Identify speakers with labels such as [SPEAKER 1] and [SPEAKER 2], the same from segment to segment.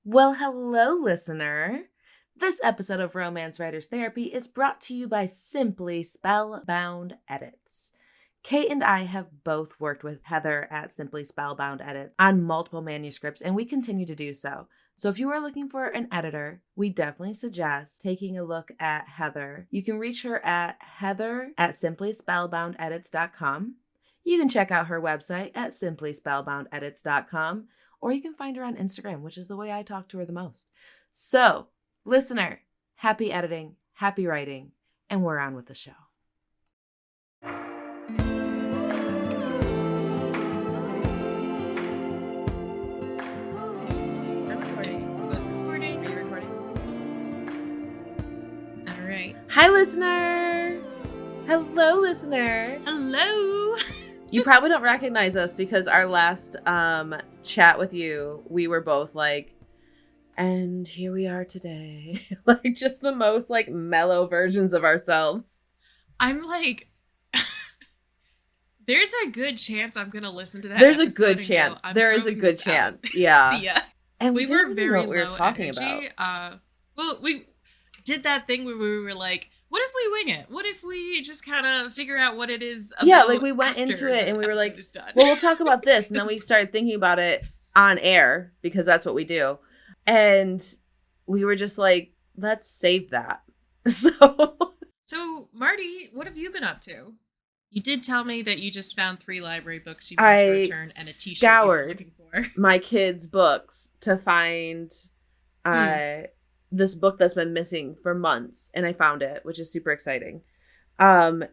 [SPEAKER 1] Well, hello, listener. This episode of Romance Writers Therapy is brought to you by SimplySpellBoundEdits. Kate and I have both worked with Heather at SimplySpellBoundEdits on multiple manuscripts, and we continue to do so. So if you are looking for an editor, we definitely suggest taking a look at Heather. You can reach her at heather@SimplySpellBoundEdits.com. You can check out her website at SimplySpellBoundEdits.com. Or you can find her on Instagram, which is the way I talk to her the most. So, listener, happy editing, happy writing, and we're on with the show.
[SPEAKER 2] I'm recording. Are you recording? All right.
[SPEAKER 1] Hi, listener. Hello, listener.
[SPEAKER 2] Hello.
[SPEAKER 1] You probably don't recognize us because our last chat with you, we were both like, and here we are today. Like, just the most like mellow versions of ourselves.
[SPEAKER 2] I'm like, there's a good chance I'm gonna listen to that.
[SPEAKER 1] There's a good chance. There is a good chance. Yeah.
[SPEAKER 2] See ya.
[SPEAKER 1] And
[SPEAKER 2] we were very
[SPEAKER 1] know what we were talking
[SPEAKER 2] energy.
[SPEAKER 1] about.
[SPEAKER 2] Well, we did that thing where we were like, what if we wing it? What if we just kind of figure out what it is about?
[SPEAKER 1] Yeah, like we went into it and we were like, well, we'll talk about this. And then we started thinking about it on air because that's what we do. And we were just like, let's save that.
[SPEAKER 2] So Marty, what have you been up to? You did tell me that you just found 3 library books you want to return and a t-shirt you were looking for.
[SPEAKER 1] My kids' books to find this book that's been missing for months, and I found it, which is super exciting. So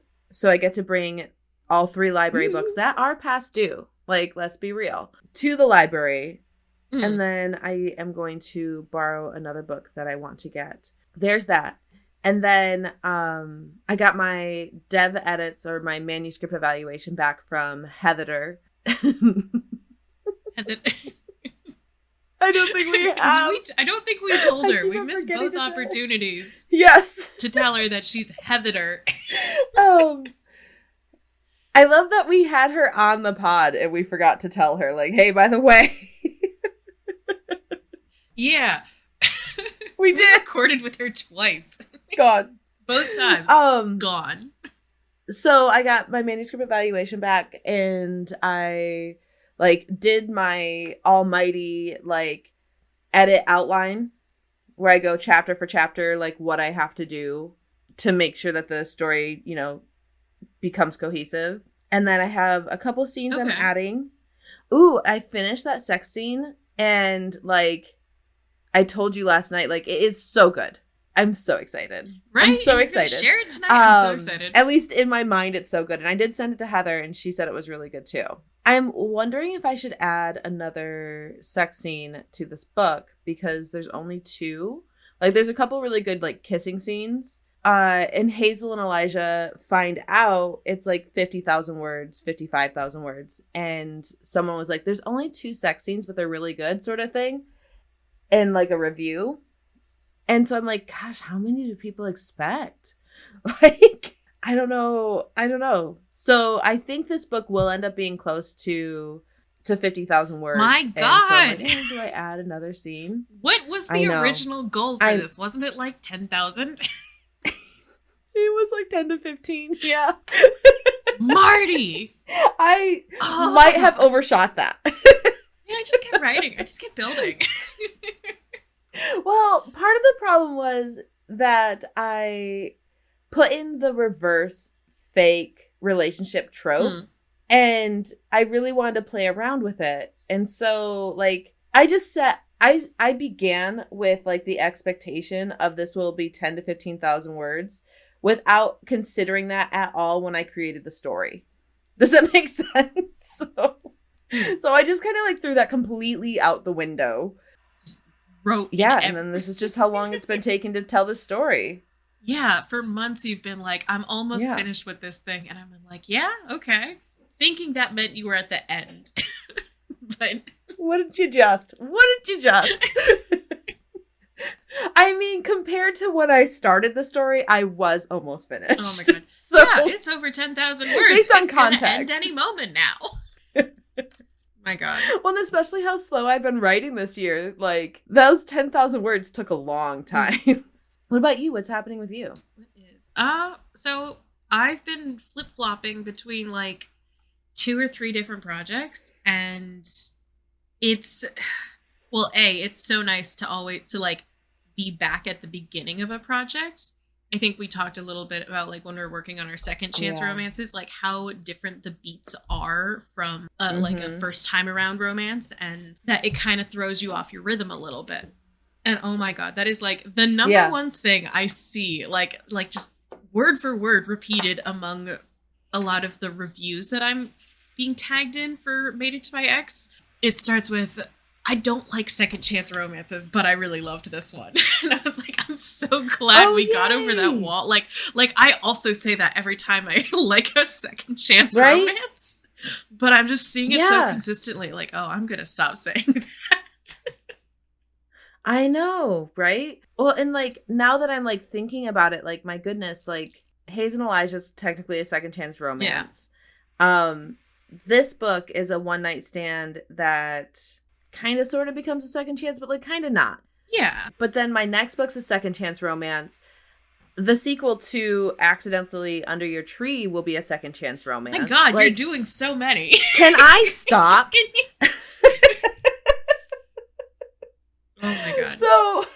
[SPEAKER 1] I get to bring all 3 library books that are past due, like, let's be real, to the library. And then I am going to borrow another book that I want to get. There's that. And then I got my dev edits or my manuscript evaluation back from Heathitor. I don't think we have.
[SPEAKER 2] I don't think we told her. We missed both opportunities.
[SPEAKER 1] Yes.
[SPEAKER 2] To tell her that she's Heathitor.
[SPEAKER 1] I love that we had her on the pod and we forgot to tell her, like, hey, by the way.
[SPEAKER 2] Yeah.
[SPEAKER 1] We did.
[SPEAKER 2] Recorded with her twice.
[SPEAKER 1] Gone.
[SPEAKER 2] Both times. Gone.
[SPEAKER 1] So I got my manuscript evaluation back and I did my almighty edit outline where I go chapter for chapter, like what I have to do to make sure that the story, becomes cohesive. And then I have a couple scenes I'm adding. Ooh, I finished that sex scene and I told you last night, it is so good. I'm so excited.
[SPEAKER 2] Right?
[SPEAKER 1] I'm so excited.
[SPEAKER 2] Share it tonight. I'm so excited.
[SPEAKER 1] At least in my mind, it's so good. And I did send it to Heather and she said it was really good too. I'm wondering if I should add another sex scene to this book because there's only 2. There's a couple really good kissing scenes. And Hazel and Elijah find out it's 50,000 words, 55,000 words. And someone was like, there's only 2 sex scenes, but they're really good sort of thing. And a review. And so I'm like, gosh, how many do people expect? I don't know. So I think this book will end up being close to 50,000 words.
[SPEAKER 2] My God.
[SPEAKER 1] And so do I add another scene?
[SPEAKER 2] What was the original goal for this? Wasn't it 10,000?
[SPEAKER 1] It was 10 to 15. Yeah.
[SPEAKER 2] Marty.
[SPEAKER 1] I might have overshot that.
[SPEAKER 2] Yeah, I just kept writing. I just kept building.
[SPEAKER 1] Well, part of the problem was that I put in the reverse fake relationship trope and I really wanted to play around with it. And so I just set, I began with the expectation of this will be 10 to 15,000 words without considering that at all when I created the story. Does that make sense? So I just kind of threw that completely out the window.
[SPEAKER 2] Wrote.
[SPEAKER 1] Yeah, and then this is just how long it's been taking to tell the story.
[SPEAKER 2] Yeah, for months you've been like, I'm almost finished with this thing. And I'm like, yeah, okay. Thinking that meant you were at the end. But
[SPEAKER 1] What did you just? I mean, compared to when I started the story, I was almost finished.
[SPEAKER 2] Oh my God. So, yeah, it's over 10,000 words.
[SPEAKER 1] Based on
[SPEAKER 2] it's
[SPEAKER 1] context.
[SPEAKER 2] End any moment now. My God.
[SPEAKER 1] Well, and especially how slow I've been writing this year. Like, those 10,000 words took a long time. What about you? What's happening with you?
[SPEAKER 2] What is? So I've been flip-flopping between like 2 or 3 different projects, and it's it's so nice to like be back at the beginning of a project. I think we talked a little bit about like when we're working on our second chance romances, like how different the beats are from like a first time around romance, and that it kind of throws you off your rhythm a little bit. And oh my God, that is like the number one thing I see, like just word for word repeated among a lot of the reviews that I'm being tagged in for Made It to My Ex. It starts with, I don't like second chance romances, but I really loved this one. And I was like, I'm so glad we got over that wall. Like I also say that every time I like a second chance romance, but I'm just seeing it so consistently. Like, oh, I'm going to stop saying that.
[SPEAKER 1] I know, right? Well, and like now that I'm like thinking about it, like my goodness, like Hayes and Elijah's technically a second chance romance. Yeah. This book is a one night stand that kind of sort of becomes a second chance, but like kind of not.
[SPEAKER 2] Yeah.
[SPEAKER 1] But then my next book's a second chance romance. The sequel to Accidentally Under Your Tree will be a second chance romance.
[SPEAKER 2] My God, like, you're doing so many.
[SPEAKER 1] Can I stop?
[SPEAKER 2] Oh my God.
[SPEAKER 1] So,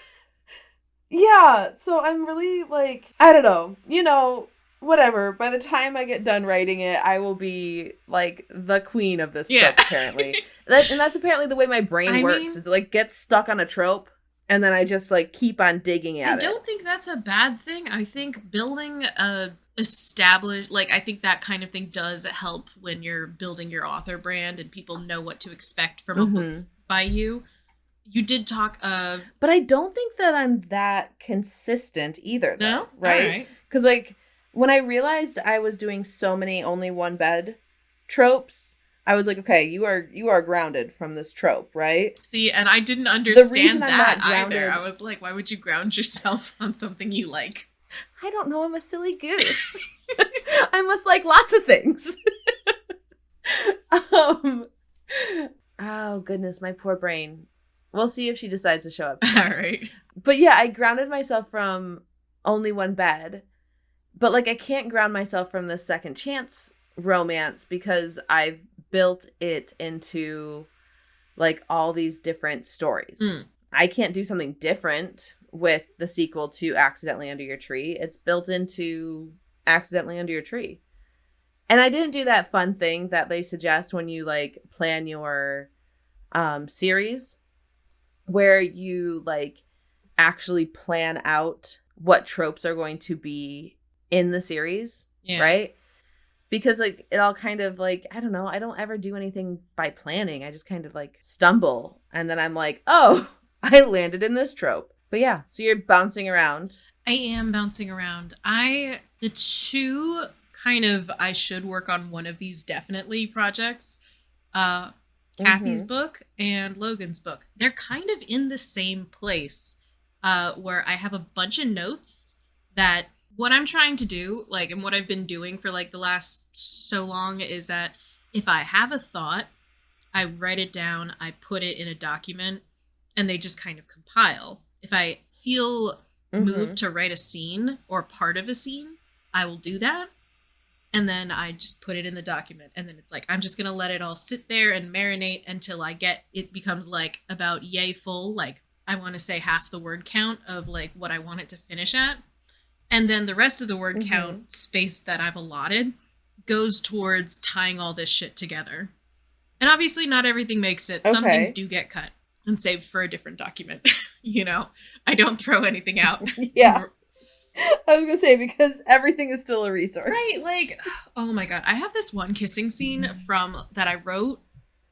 [SPEAKER 1] yeah. So I'm really like, I don't know. You know, whatever. By the time I get done writing it, I will be like the queen of this book, apparently. And that's apparently the way my brain works. Is it like gets stuck on a trope and then I just like keep on digging at it.
[SPEAKER 2] I don't think that's a bad thing. I think building a established, like I think that kind of thing does help when you're building your author brand and people know what to expect from a book by you. You did talk
[SPEAKER 1] but I don't think that I'm that consistent either, though.
[SPEAKER 2] No?
[SPEAKER 1] Right? Because like when I realized I was doing so many only one bed tropes, I was like, okay, you are grounded from this trope, right?
[SPEAKER 2] See, and I didn't understand that either. I was like, why would you ground yourself on something you like?
[SPEAKER 1] I don't know. I'm a silly goose. I must like lots of things. Oh, goodness, my poor brain. We'll see if she decides to show up.
[SPEAKER 2] All right.
[SPEAKER 1] But yeah, I grounded myself from only one bed. But like, I can't ground myself from the second chance romance because I've built it into like all these different stories. I can't do something different with the sequel to Accidentally Under Your Tree. It's built into Accidentally Under Your Tree. And I didn't do that fun thing that they suggest when you like plan your series where you like actually plan out what tropes are going to be in the series, right? Because like it all kind of like, I don't know, I don't ever do anything by planning. I just kind of like stumble and then I'm like, oh, I landed in this trope. But yeah, so you're bouncing around.
[SPEAKER 2] I am bouncing around. The two kind of I should work on one of these definitely projects, Kathy's book and Logan's book. They're kind of in the same place where I have a bunch of notes that what I'm trying to do, like, and what I've been doing for like the last so long is that if I have a thought, I write it down, I put it in a document, and they just kind of compile. If I feel moved to write a scene or part of a scene, I will do that. And then I just put it in the document. And then it's like, I'm just going to let it all sit there and marinate until it becomes like about yay full. Like I want to say half the word count of like what I want it to finish at. And then the rest of the word count space that I've allotted goes towards tying all this shit together. And obviously not everything makes it. Some things do get cut and saved for a different document. You know, I don't throw anything out.
[SPEAKER 1] Yeah. I was going to say, because everything is still a resource.
[SPEAKER 2] Right. Like, oh my God. I have this one kissing scene that I wrote,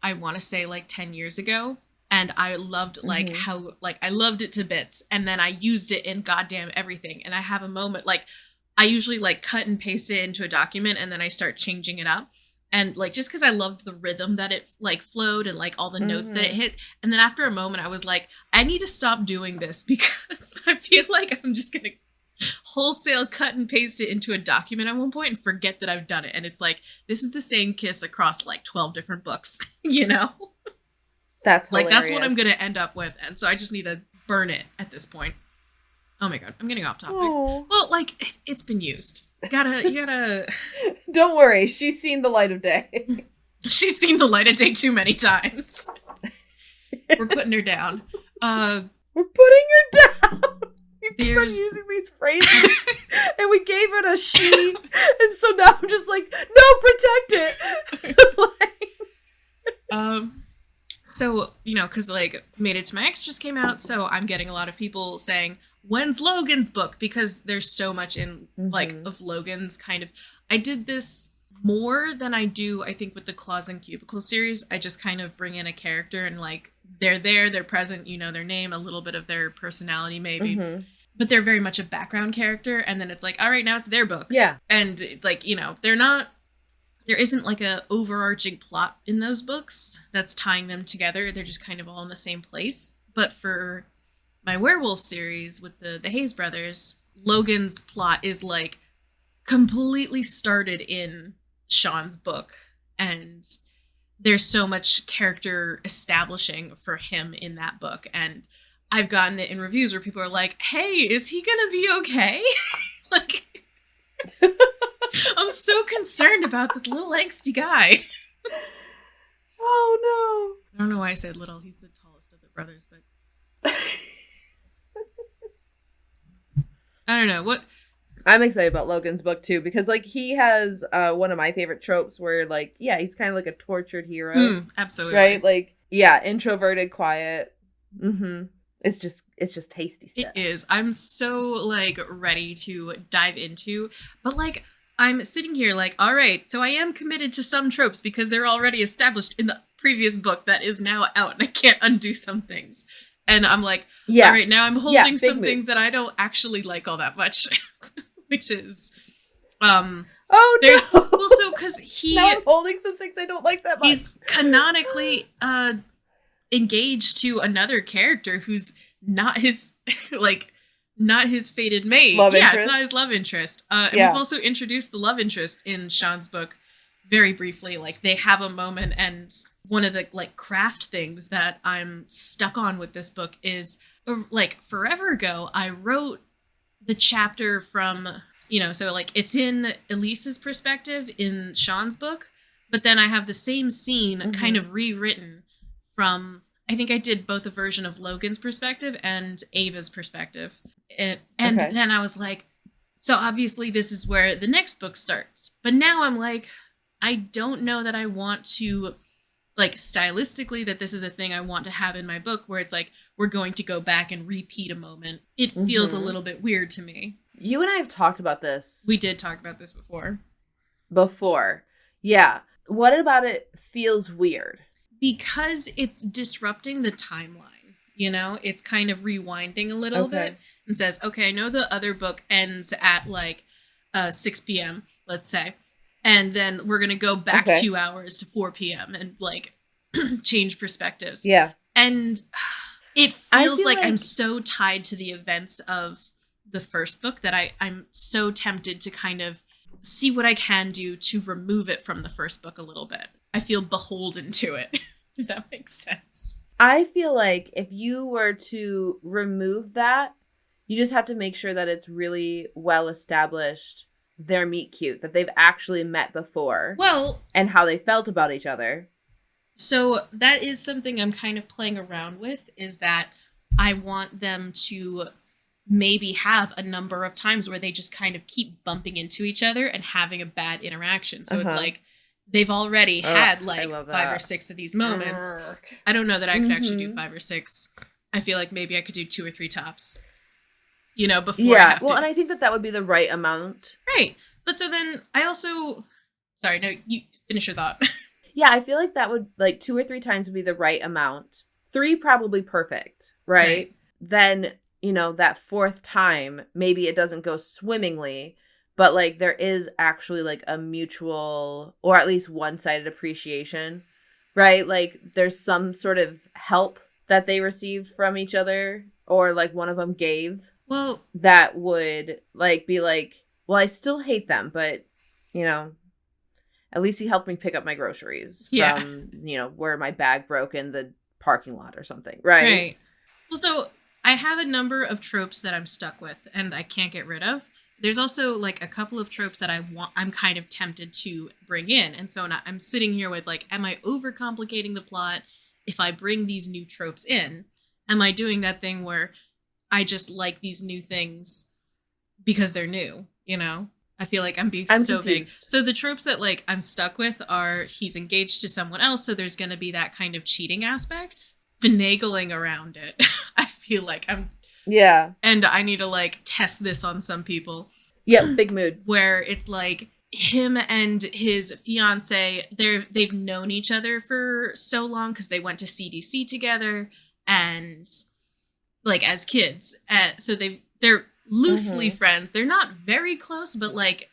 [SPEAKER 2] I want to say like 10 years ago. And I loved like how, like, I loved it to bits. And then I used it in goddamn everything. And I have a moment, like, I usually like cut and paste it into a document and then I start changing it up. And like, just because I loved the rhythm that it like flowed and like all the notes that it hit. And then after a moment, I was like, I need to stop doing this because I feel like I'm just going to wholesale cut and paste it into a document at one point and forget that I've done it. And it's like, this is the same kiss across like 12 different books, you know?
[SPEAKER 1] That's
[SPEAKER 2] like,
[SPEAKER 1] hilarious.
[SPEAKER 2] that's what I'm going to end up with. And so I just need to burn it at this point. Oh my God, I'm getting off topic.
[SPEAKER 1] Oh.
[SPEAKER 2] Well, like, it's been used. You gotta.
[SPEAKER 1] Don't worry, she's seen the light of day.
[SPEAKER 2] She's seen the light of day too many times. We're putting her down.
[SPEAKER 1] We're putting her down. You keep on
[SPEAKER 2] There's-
[SPEAKER 1] using these phrases, and we gave it a she, and so now I'm just like, no, protect it.
[SPEAKER 2] So, you know, because, like, Made It to My Ex just came out, so I'm getting a lot of people saying, when's Logan's book? Because there's so much in, like, of Logan's kind of... I did this more than I do, I think, with the Claws and Cubicles series. I just kind of bring in a character and, like, they're there, they're present, you know their name, a little bit of their personality, maybe. But they're very much a background character, and then it's like, all right, now it's their book.
[SPEAKER 1] Yeah.
[SPEAKER 2] And, like, you know, there isn't like a overarching plot in those books that's tying them together. They're just kind of all in the same place. But for my werewolf series with the Hayes brothers, Logan's plot is like completely started in Sean's book. And there's so much character establishing for him in that book. And I've gotten it in reviews where people are like, hey, is he gonna be okay? Like... I'm so concerned about this little angsty guy.
[SPEAKER 1] Oh
[SPEAKER 2] I don't know why I said little. He's the tallest of the brothers, but I don't know what.
[SPEAKER 1] I'm excited about Logan's book too, because like he has one of my favorite tropes where like, yeah, he's kind of like a tortured hero.
[SPEAKER 2] Absolutely.
[SPEAKER 1] Right? Like, yeah, introverted, quiet. It's just tasty stuff.
[SPEAKER 2] It is. I'm so like ready to dive into, but like I'm sitting here like, all right, so I am committed to some tropes because they're already established in the previous book that is now out, and I can't undo some things. And I'm like, all right, now I'm holding some things that I don't actually like all that much, which is,
[SPEAKER 1] oh no!
[SPEAKER 2] Well, so because
[SPEAKER 1] now I'm holding some things I don't like that much.
[SPEAKER 2] He's canonically engaged to another character who's not his not his fated mate.
[SPEAKER 1] Interest.
[SPEAKER 2] It's not his love interest. And we've also introduced the love interest in Sean's book very briefly. Like, they have a moment, and one of the like craft things that I'm stuck on with this book is like forever ago I wrote the chapter from, you know, so like it's in Elise's perspective in Sean's book, but then I have the same scene kind of rewritten from, I think I did both a version of Logan's perspective and Ava's perspective. And then I was like, so obviously this is where the next book starts. But now I'm like, I don't know that I want to, like, stylistically, that this is a thing I want to have in my book where it's like, we're going to go back and repeat a moment. It feels a little bit weird to me.
[SPEAKER 1] You and I have talked about this.
[SPEAKER 2] We did talk about this before.
[SPEAKER 1] Yeah. What about it feels weird?
[SPEAKER 2] Because it's disrupting the timeline, you know? It's kind of rewinding a little bit and says, okay, I know the other book ends at like 6 p.m., let's say, and then we're going to go back 2 hours to 4 p.m. and like change perspectives.
[SPEAKER 1] Yeah.
[SPEAKER 2] And it feels like I'm so tied to the events of the first book that I'm so tempted to kind of see what I can do to remove it from the first book a little bit. I feel beholden to it, if that makes sense.
[SPEAKER 1] I feel like if you were to remove that, you just have to make sure that it's really well established, their meet cute, that they've actually met before.
[SPEAKER 2] Well,
[SPEAKER 1] and how they felt about each other.
[SPEAKER 2] So that is something I'm kind of playing around with, is that I want them to maybe have a number of times where they just kind of keep bumping into each other and having a bad interaction. So it's like they've already had like 5 or 6 of these moments. I don't know that I could actually do 5 or 6. I feel like maybe I could do 2 or 3 tops, you know, before I have to.
[SPEAKER 1] And I think that would be the right amount.
[SPEAKER 2] Right. But so then I also, sorry, no, you finish your thought.
[SPEAKER 1] Yeah, I feel like that would, like, 2 or 3 times would be the right amount. 3 probably perfect, right? Then, you know, that 4th time, maybe it doesn't go swimmingly, but, like, there is actually, like, a mutual, or at least one-sided appreciation, right? Like, there's some sort of help that they received from each other, or, like, one of them gave
[SPEAKER 2] Well,
[SPEAKER 1] that would like be like, well, I still hate them, but you know, at least he helped me pick up my groceries
[SPEAKER 2] yeah.
[SPEAKER 1] from, where my bag broke in the parking lot or something, right?
[SPEAKER 2] Right. Well, so I have a number of tropes that I'm stuck with and I can't get rid of. There's also like a couple of tropes that I'm kind of tempted to bring in. And so I'm sitting here with like, am I overcomplicating the plot if I bring these new tropes in? Am I doing that thing where I just like these new things because they're new, you know? I feel like I'm being so
[SPEAKER 1] confused.
[SPEAKER 2] vague. So the tropes that like I'm stuck with are he's engaged to someone else, so there's going to be that kind of cheating aspect, finagling around it. I feel like
[SPEAKER 1] Yeah.
[SPEAKER 2] and I need to like test this on some people.
[SPEAKER 1] Yeah, big mood.
[SPEAKER 2] Where it's like him and his fiance, they've known each other for so long because they went to CDC together and like as kids. So they're loosely friends. They're not very close, but like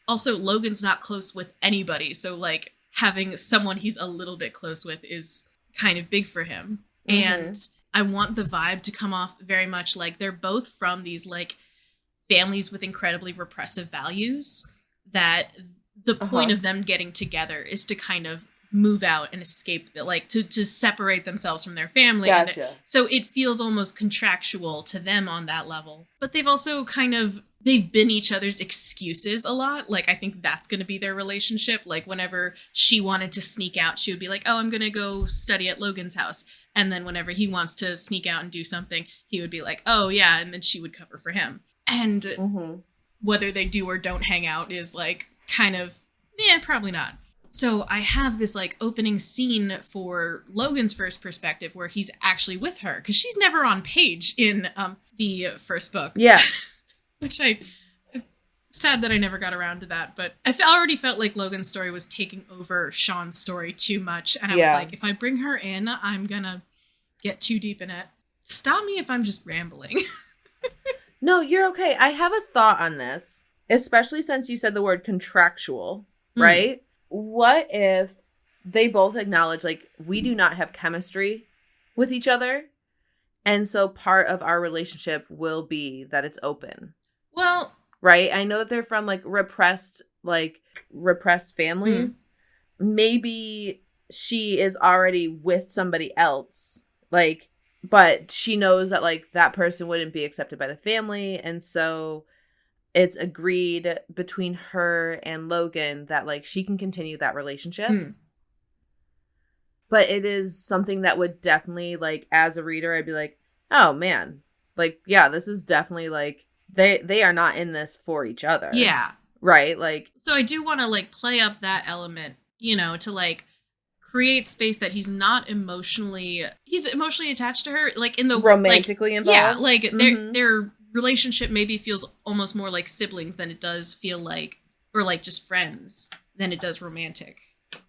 [SPEAKER 2] also Logan's not close with anybody. So like having someone he's a little bit close with is kind of big for him. And I want the vibe to come off very much like they're both from these like families with incredibly repressive values, that the point of them getting together is to kind of move out and escape the, like to separate themselves from their family.
[SPEAKER 1] Gotcha.
[SPEAKER 2] So it feels almost contractual to them on that level. But they've also they've been each other's excuses a lot. Like I think that's going to be their relationship. Like whenever she wanted to sneak out, she would be like, oh, I'm going to go study at Logan's house. And then whenever he wants to sneak out and do something, he would be like, oh yeah. And then she would cover for him. And whether they do or don't hang out is like kind of, probably not. So I have this like opening scene for Logan's first perspective where he's actually with her because she's never on page in the first book.
[SPEAKER 1] Yeah.
[SPEAKER 2] Which sad that I never got around to that, but I already felt like Logan's story was taking over Sean's story too much. And I was like, if I bring her in, I'm gonna get too deep in it. Stop me if I'm just rambling.
[SPEAKER 1] No, you're okay. I have a thought on this, especially since you said the word contractual, right? What if they both acknowledge, like, we do not have chemistry with each other, and so part of our relationship will be that it's open?
[SPEAKER 2] Well,
[SPEAKER 1] right? I know that they're from, like, repressed families. Maybe she is already with somebody else, like, but she knows that, like, that person wouldn't be accepted by the family, and so it's agreed between her and Logan that, like, she can continue that relationship. But it is something that would definitely, like, as a reader, I'd be like, oh, man. Like, yeah, this is definitely, like, they are not in this for each other.
[SPEAKER 2] Yeah.
[SPEAKER 1] Right? Like.
[SPEAKER 2] So I do want to, like, play up that element, to, like, create space that he's emotionally attached to her, like, in the
[SPEAKER 1] romantically involved.
[SPEAKER 2] Yeah, like, their relationship maybe feels almost more like siblings than it does feel like, or like just friends than it does romantic.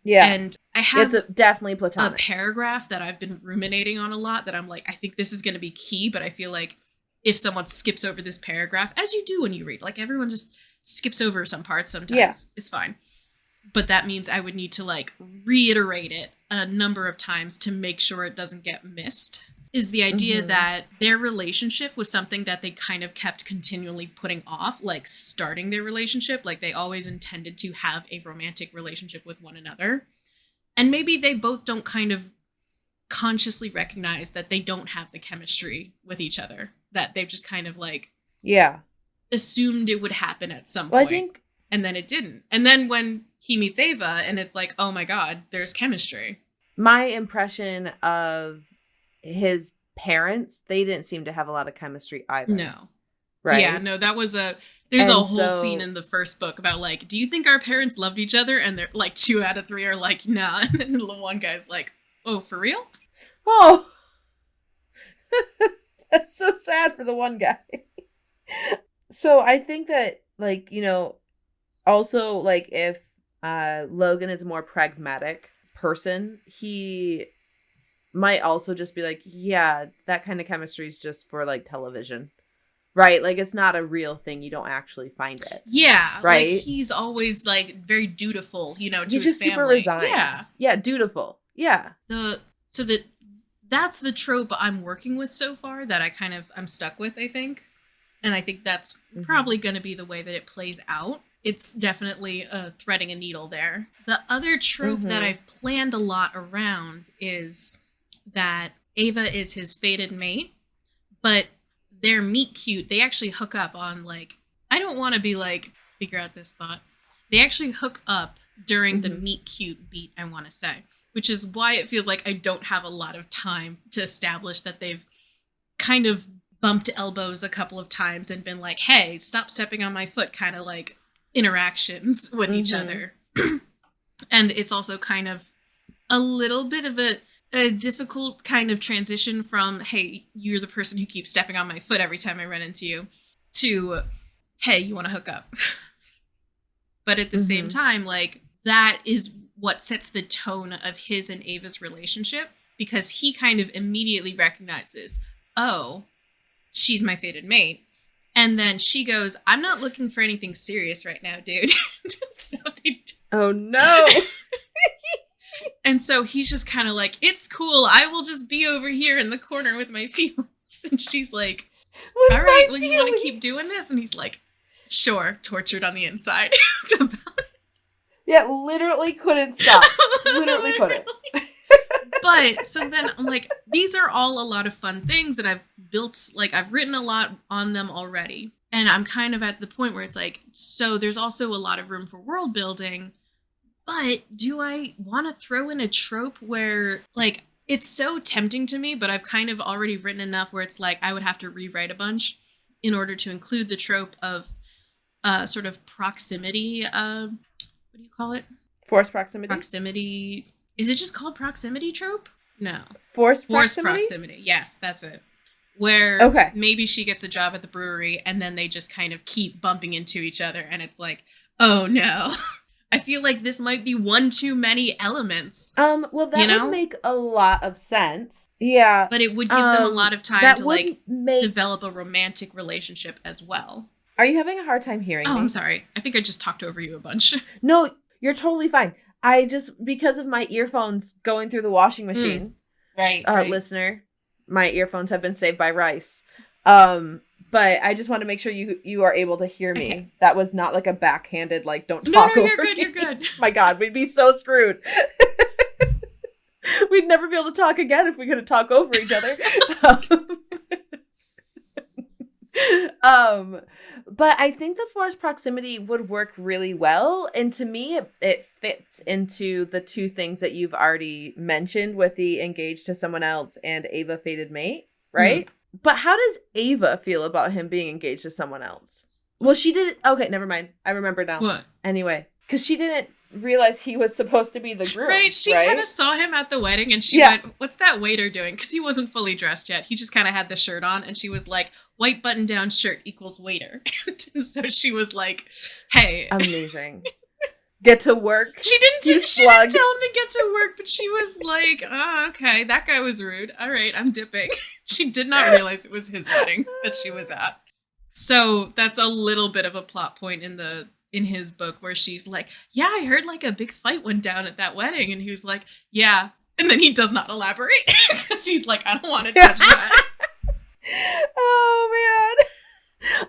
[SPEAKER 1] Yeah.
[SPEAKER 2] And I have
[SPEAKER 1] definitely platonic.
[SPEAKER 2] A paragraph that I've been ruminating on a lot that I'm like, I think this is going to be key, but I feel like if someone skips over this paragraph, as you do when you read, like everyone just skips over some parts sometimes. It's fine. But that means I would need to like reiterate it a number of times to make sure it doesn't get missed. Is the idea that their relationship was something that they kind of kept continually putting off, like starting their relationship. Like they always intended to have a romantic relationship with one another. And maybe they both don't kind of consciously recognize that they don't have the chemistry with each other. That they've just kind of like assumed it would happen at some point. I think, and then it didn't. And then when he meets Ava and it's like, oh my God, there's chemistry.
[SPEAKER 1] My impression of his parents, they didn't seem to have a lot of chemistry either.
[SPEAKER 2] No.
[SPEAKER 1] Right?
[SPEAKER 2] Yeah, no, there's a whole scene in the first book about like, do you think our parents loved each other? And they're like 2 out of 3 are like, nah. And then the one guy's like, oh, for real?
[SPEAKER 1] Oh. That's so sad for the one guy. So I think that, like, also, like, if Logan is a more pragmatic person, he might also just be like, yeah, that kind of chemistry is just for, like, television. Right? Like, it's not a real thing. You don't actually find it.
[SPEAKER 2] Yeah.
[SPEAKER 1] Right?
[SPEAKER 2] Like, he's always, like, very dutiful, to his family.
[SPEAKER 1] He's just super resigned. Yeah. Yeah, dutiful. Yeah.
[SPEAKER 2] That's the trope I'm working with so far that I'm stuck with, I think. And I think that's probably going to be the way that it plays out. It's definitely threading a needle there. The other trope that I've planned a lot around is that Ava is his fated mate, but they're meet cute. They actually hook up on, like, I don't want to be like, figure out this thought. They actually hook up during the meet cute beat, I want to say, which is why it feels like I don't have a lot of time to establish that they've kind of bumped elbows a couple of times and been like, hey, stop stepping on my foot, kind of like interactions with each other. And it's also kind of a little bit of a difficult kind of transition from, hey, you're the person who keeps stepping on my foot every time I run into you, to, hey, you want to hook up. But at the same time, like, that is what sets the tone of his and Ava's relationship, because he kind of immediately recognizes, oh, she's my fated mate. And then she goes, I'm not looking for anything serious right now, dude. So
[SPEAKER 1] oh, no.
[SPEAKER 2] And so he's just kind of like, it's cool. I will just be over here in the corner with my feelings. And she's like, all right, well, you want to keep doing this? And he's like, sure, tortured on the inside.
[SPEAKER 1] Yeah, literally couldn't stop. Literally couldn't.
[SPEAKER 2] But so then I'm like, these are all a lot of fun things that I've built, like I've written a lot on them already. And I'm kind of at the point where it's like, so there's also a lot of room for world building, but do I want to throw in a trope where, like, it's so tempting to me, but I've kind of already written enough where it's like, I would have to rewrite a bunch in order to include the trope of sort of proximity. What do you call it?
[SPEAKER 1] Forced proximity?
[SPEAKER 2] Proximity. Is it just called proximity trope? No.
[SPEAKER 1] Forced proximity?
[SPEAKER 2] Forced proximity. Yes, that's it. Where maybe she gets a job at the brewery and then they just kind of keep bumping into each other and it's like, oh no. I feel like this might be one too many elements.
[SPEAKER 1] Well, that would make a lot of sense. Yeah.
[SPEAKER 2] But it would give them a lot of time to, like, develop a romantic relationship as well.
[SPEAKER 1] Are you having a hard time hearing me?
[SPEAKER 2] Oh, I'm sorry. I think I just talked over you a bunch.
[SPEAKER 1] No, you're totally fine. I just, because of my earphones going through the washing machine.
[SPEAKER 2] Right.
[SPEAKER 1] Listener, my earphones have been saved by rice. But I just want to make sure you are able to hear me. Okay. That was not like a backhanded, like, don't talk over me. You're good. My God, we'd be so screwed. We'd never be able to talk again if we couldn't talk over each other. But I think the forced proximity would work really well. And to me, it fits into the two things that you've already mentioned with the engaged to someone else and Ava fated mate, right? Mm-hmm. But how does Ava feel about him being engaged to someone else? Well, she didn't. Okay, never mind. I remember now.
[SPEAKER 2] What?
[SPEAKER 1] Anyway, because she didn't realize he was supposed to be the groom.
[SPEAKER 2] Right. She kind of saw him at the wedding and she went, what's that waiter doing? Because he wasn't fully dressed yet. He just kind of had the shirt on and she was like, white button down shirt equals waiter. So she was like, hey.
[SPEAKER 1] Amazing. Get to work.
[SPEAKER 2] She didn't tell him to get to work, but she was like, oh, okay, that guy was rude. All right, I'm dipping. She did not realize it was his wedding that she was at. So that's a little bit of a plot point in his book where she's like, yeah, I heard like a big fight went down at that wedding. And he was like, yeah. And then he does not elaborate because he's like, I don't want to touch that.
[SPEAKER 1] Oh,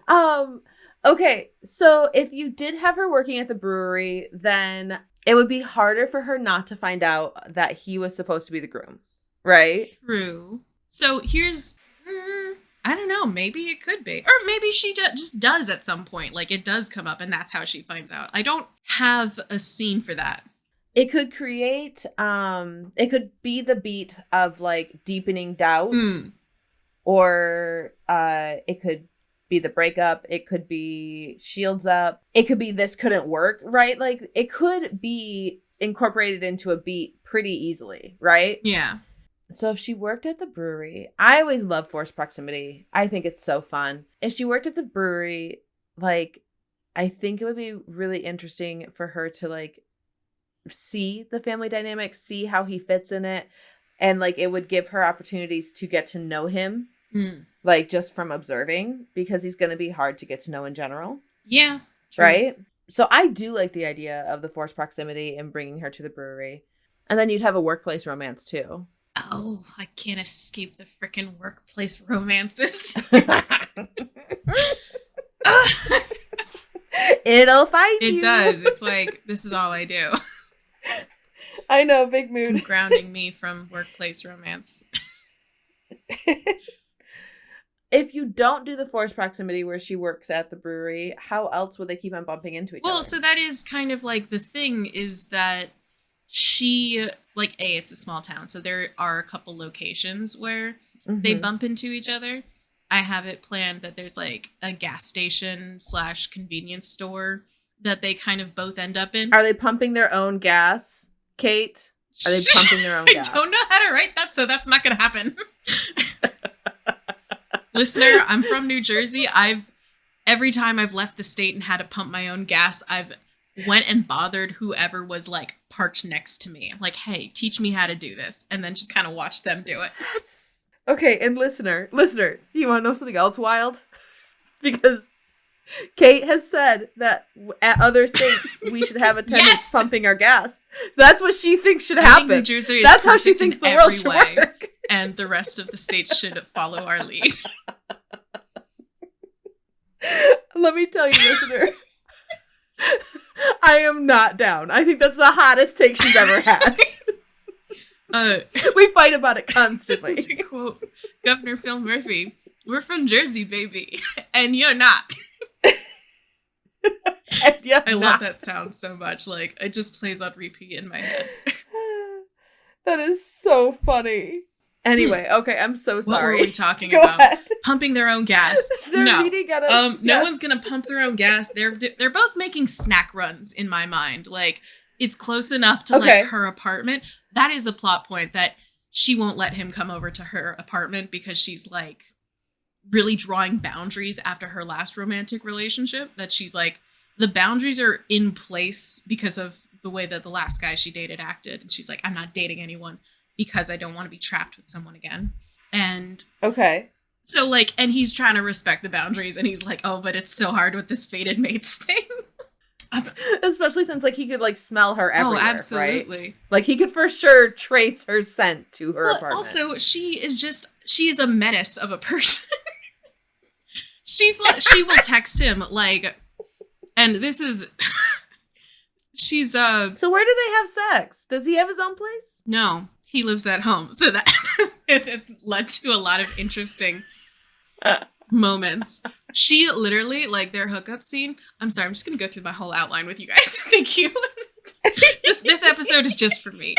[SPEAKER 1] man. Okay, so if you did have her working at the brewery, then it would be harder for her not to find out that he was supposed to be the groom, right?
[SPEAKER 2] True. So here's, I don't know, maybe it could be. Or maybe she just does at some point. Like, it does come up and that's how she finds out. I don't have a scene for that.
[SPEAKER 1] It could create, it could be the beat of, like, deepening doubt. Or it could be the breakup. It could be shields up. It could be this couldn't work, right? Like, it could be incorporated into a beat pretty easily, right?
[SPEAKER 2] Yeah.
[SPEAKER 1] So if she worked at the brewery, I always love forced proximity. I think it's so fun. If she worked at the brewery, like, I think it would be really interesting for her to, like, see the family dynamic, see how he fits in it. And, like, it would give her opportunities to get to know him, like, just from observing, because he's going to be hard to get to know in general.
[SPEAKER 2] Yeah. True.
[SPEAKER 1] Right? So I do like the idea of the forced proximity and bringing her to the brewery. And then you'd have a workplace romance, too.
[SPEAKER 2] Oh, I can't escape the frickin' workplace romances.
[SPEAKER 1] It'll find you.
[SPEAKER 2] It does. It's like, this is all I do.
[SPEAKER 1] I know, big mood.
[SPEAKER 2] Grounding me from workplace romance.
[SPEAKER 1] If you don't do the forced proximity where she works at the brewery, how else would they keep on bumping into each other?
[SPEAKER 2] Well, so that is kind of like the thing is that she, like, it's a small town, so there are a couple locations where they bump into each other. I have it planned that there's like a gas station / convenience store that they kind of both end up in.
[SPEAKER 1] Are they pumping their own gas, Kate? Are they pumping their own gas?
[SPEAKER 2] I don't know how to write that, so that's not going to happen. Listener, I'm from New Jersey. Every time I've left the state and had to pump my own gas, I've went and bothered whoever was like parked next to me. I'm like, hey, teach me how to do this. And then just kind of watch them do it.
[SPEAKER 1] Okay, and listener, you want to know something else wild? Because Kate has said that at other states we should have attendants pumping our gas. That's what she thinks should happen.
[SPEAKER 2] New Jersey is
[SPEAKER 1] That's how she thinks the world should work.
[SPEAKER 2] And the rest of the states should follow our lead.
[SPEAKER 1] Let me tell you, listener, I am not down. I think that's the hottest take she's ever had. We fight about it constantly.
[SPEAKER 2] To quote Governor Phil Murphy, we're from Jersey, baby, and you're not. I love that sound so much. Like, it just plays on repeat in my head.
[SPEAKER 1] That is so funny. Anyway, okay, I'm so sorry.
[SPEAKER 2] What were we talking
[SPEAKER 1] Go
[SPEAKER 2] about?
[SPEAKER 1] ahead.
[SPEAKER 2] Pumping their own gas.
[SPEAKER 1] No
[SPEAKER 2] one's gonna pump their own gas. They're both making snack runs in my mind. Like, it's close enough to like her apartment. That is a plot point that she won't let him come over to her apartment because she's like really drawing boundaries after her last romantic relationship. That she's like, the boundaries are in place because of the way that the last guy she dated acted. And she's like, I'm not dating anyone because I don't want to be trapped with someone again. And so like, and he's trying to respect the boundaries, and he's like, oh, but it's so hard with this fated mates thing.
[SPEAKER 1] Especially since like he could like smell her everywhere. Oh,
[SPEAKER 2] absolutely.
[SPEAKER 1] Right? Like he could for sure trace her scent to her apartment.
[SPEAKER 2] Also, she is a menace of a person. She will text him like, and this is she's
[SPEAKER 1] So where do they have sex? Does he have his own place?
[SPEAKER 2] No, he lives at home. So that it's led to a lot of interesting moments. She literally, like, their hookup scene. I'm sorry, I'm just gonna go through my whole outline with you guys. Thank you. This episode is just for me.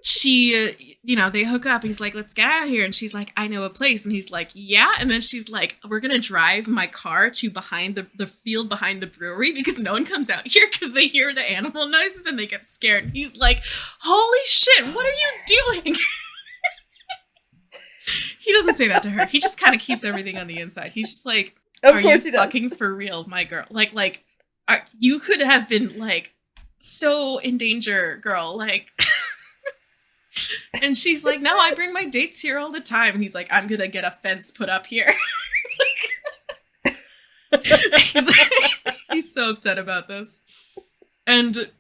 [SPEAKER 2] She, they hook up. He's like, let's get out of here. And she's like, I know a place. And he's like, yeah. And then she's like, we're going to drive my car to behind the field behind the brewery because no one comes out here because they hear the animal noises and they get scared. And he's like, holy shit, what are you doing? He doesn't say that to her. He just kind of keeps everything on the inside. He's just like, are you fucking for real, my girl? Like, you could have been like so in danger, girl. Like, and she's like, no, I bring my dates here all the time. And he's like, I'm gonna get a fence put up here. He's so upset about this. And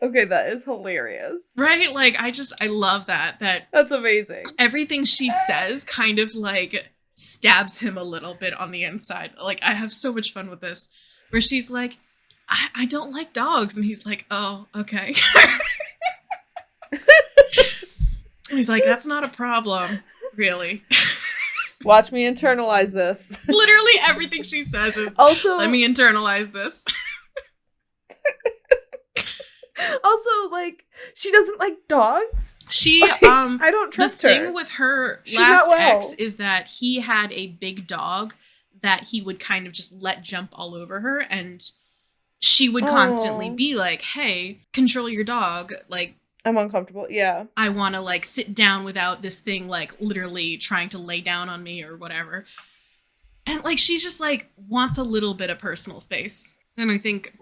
[SPEAKER 1] okay, that is hilarious.
[SPEAKER 2] Right? Like, I love that.
[SPEAKER 1] That's amazing.
[SPEAKER 2] Everything she says kind of like stabs him a little bit on the inside. Like, I have so much fun with this. Where she's like, I don't like dogs. And he's like, oh, okay. He's like, that's not a problem, really.
[SPEAKER 1] Watch me internalize this.
[SPEAKER 2] Literally everything she says is,
[SPEAKER 1] also,
[SPEAKER 2] let me internalize this.
[SPEAKER 1] Also, like, she doesn't like dogs.
[SPEAKER 2] I
[SPEAKER 1] don't trust her.
[SPEAKER 2] The thing with her last ex is that he had a big dog that he would kind of just let jump all over her, and she would constantly be like, hey, control your dog, like,
[SPEAKER 1] I'm uncomfortable, yeah.
[SPEAKER 2] I want to, like, sit down without this thing, like, literally trying to lay down on me or whatever. And, like, she's just, like, wants a little bit of personal space. And I think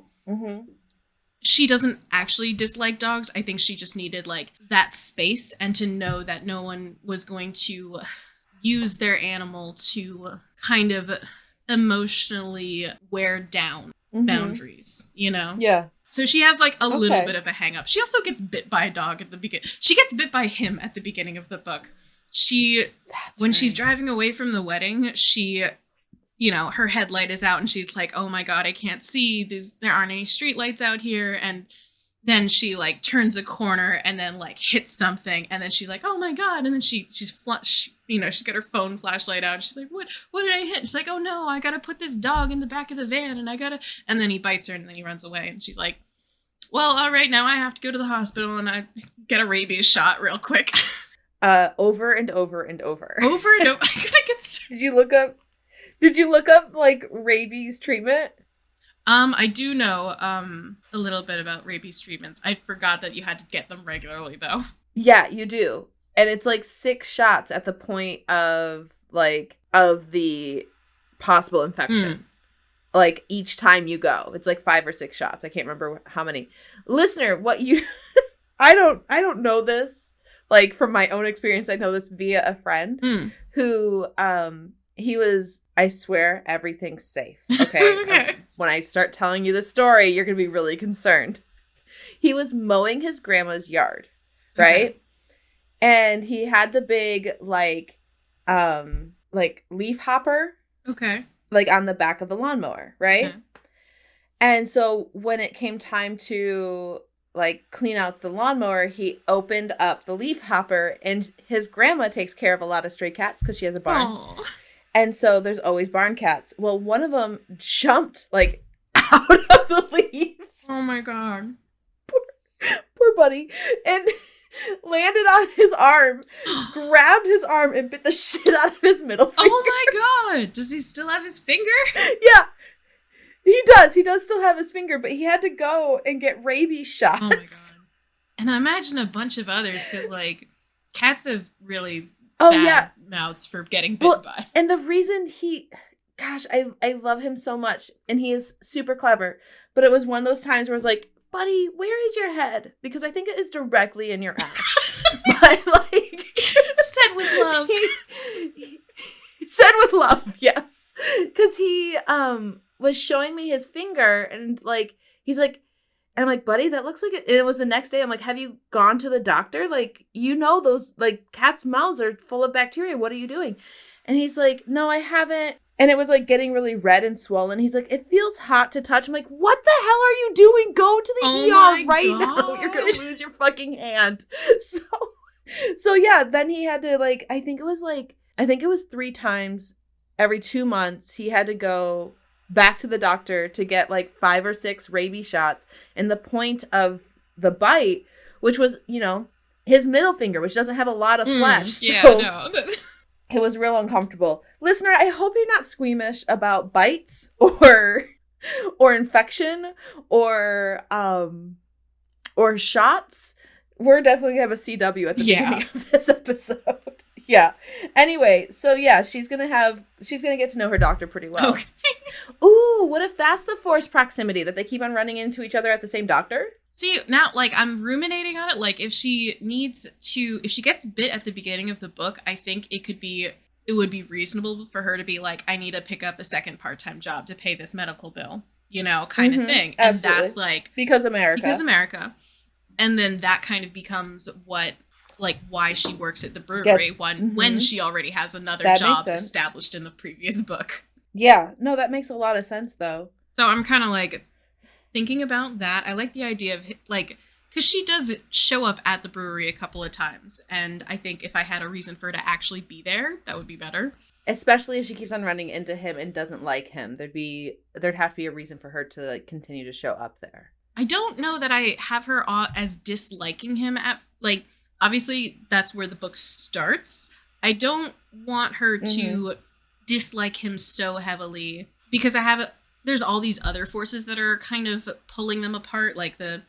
[SPEAKER 2] she doesn't actually dislike dogs. I think she just needed, like, that space and to know that no one was going to use their animal to kind of emotionally wear down boundaries, you know?
[SPEAKER 1] Yeah.
[SPEAKER 2] So she has, like, a little bit of a hang-up. She also gets bit by a dog at the beginning. She gets bit by him at the beginning of the book. She's driving away from the wedding, she her headlight is out and she's like, oh my God, I can't see. There aren't any street lights out here. And then she like turns a corner and then like hits something. And then she's like, oh my God. And then she's got her phone flashlight out. She's like, what did I hit? She's like, oh no, I got to put this dog in the back of the van and then he bites her and then he runs away. And she's like, well, all right, now I have to go to the hospital and I get a rabies shot real quick.
[SPEAKER 1] Over and over and over.
[SPEAKER 2] Over and over. I gotta get.
[SPEAKER 1] Did you look up like rabies treatment?
[SPEAKER 2] I do know a little bit about rabies treatments. I forgot that you had to get them regularly though.
[SPEAKER 1] Yeah, you do. And it's like 6 shots at the point of the possible infection. Like each time you go. It's like 5 or 6 shots. I can't remember how many. Listener, I don't know this. Like from my own experience, I know this via a friend who he was, I swear everything's safe. Okay.
[SPEAKER 2] Okay.
[SPEAKER 1] When I start telling you the story, you're going to be really concerned. He was mowing his grandma's yard, right? Okay. And he had the big like leaf hopper.
[SPEAKER 2] Okay.
[SPEAKER 1] Like on the back of the lawnmower, right? Okay. And so when it came time to like clean out the lawnmower, he opened up the leaf hopper, and his grandma takes care of a lot of stray cats because she has a barn. Aww. And so there's always barn cats. Well, one of them jumped like out of the leaves.
[SPEAKER 2] Oh my God.
[SPEAKER 1] Poor buddy. And landed on his arm, grabbed his arm, and bit the shit out of his middle finger.
[SPEAKER 2] Oh my God. Does he still have his finger?
[SPEAKER 1] Yeah. He does. He does still have his finger, but he had to go and get rabies shots. Oh my God.
[SPEAKER 2] And I imagine a bunch of others, because like cats have really bad mouths for getting bitten by.
[SPEAKER 1] And the reason I love him so much, and he is super clever, but it was one of those times where it's like, buddy, where is your head? Because I think it is directly in your ass. But like
[SPEAKER 2] said with love.
[SPEAKER 1] Said with love, yes. Because he was showing me his finger, and like he's like, and I'm like, buddy, that looks like it. And it was the next day. I'm like, have you gone to the doctor? Like, those like cats' mouths are full of bacteria. What are you doing? And he's like, no, I haven't. And it was like getting really red and swollen. He's like, it feels hot to touch. I'm like, what the hell are you doing? Go to the ER right now. You're going to lose your fucking hand. So yeah, then he had to like, I think it was 3 times every 2 months. He had to go back to the doctor to get like 5 or 6 rabies shots. And the point of the bite, which was, his middle finger, which doesn't have a lot of flesh.
[SPEAKER 2] Yeah, no.
[SPEAKER 1] It was real uncomfortable. Listener, I hope you're not squeamish about bites or infection or shots. We're definitely going to have a CW at the beginning of this episode. Yeah. Anyway, so yeah, she's going to get to know her doctor pretty well. Okay. Ooh, what if that's the forced proximity, that they keep on running into each other at the same doctor?
[SPEAKER 2] See, now, like, I'm ruminating on it. Like, if she gets bit at the beginning of the book, I think it would be reasonable for her to be like, I need to pick up a second part-time job to pay this medical bill, kind of thing. And
[SPEAKER 1] absolutely.
[SPEAKER 2] That's like...
[SPEAKER 1] Because America.
[SPEAKER 2] And then that kind of becomes why she works at the brewery when she already has another job established in the previous book.
[SPEAKER 1] Yeah. No, that makes a lot of sense, though.
[SPEAKER 2] So I'm kind of like... thinking about that, I like the idea of, like, because she does show up at the brewery a couple of times, and I think if I had a reason for her to actually be there, that would be better.
[SPEAKER 1] Especially if she keeps on running into him and doesn't like him. There'd have to be a reason for her to, like, continue to show up there.
[SPEAKER 2] I don't know that I have her as disliking him like, obviously, that's where the book starts. I don't want her to dislike him so heavily, because there's all these other forces that are kind of pulling them apart, like the